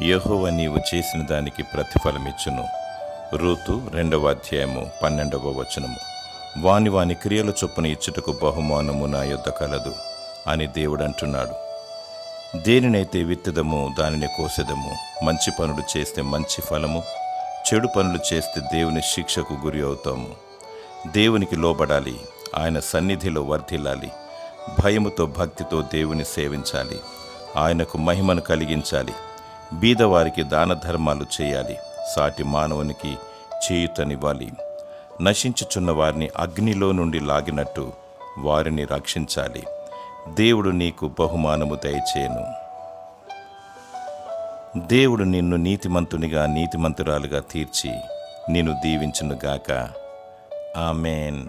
యెహోవా నీవు చేసిన దానికి ప్రతిఫలమిచ్చును. రూతు 2వ అధ్యాయము 12వ వచనము. వాని వాని క్రియల చొప్పున ఇచ్చుటకు బహుమానము నా యొద్ద కలదు అని దేవుడంటున్నాడు. దేనినైతే విత్తుదమో దానిని కోసెదము. మంచి పనులు చేస్తే మంచి ఫలము, చెడు పనులు చేస్తే దేవుని శిక్షకు గురి అవుతాము. దేవునికి లోబడాలి, ఆయన సన్నిధిలో వర్ధిల్లాలి, భయముతో భక్తితో దేవుని సేవించాలి, ఆయనకు మహిమను కలిగించాలి, బీదవారికి దాన ధర్మాలు చేయాలి, సాటి మానవునికి చేయుతనివ్వాలి, నశించుచున్న వారిని అగ్నిలో నుండి లాగినట్టు వారిని రక్షించాలి. దేవుడు నీకు బహుమానము దయచేయను. దేవుడు నిన్ను నీతిమంతునిగా నీతిమంతురాలుగా తీర్చి నిన్ను దీవించునుగాక. ఆమేన్.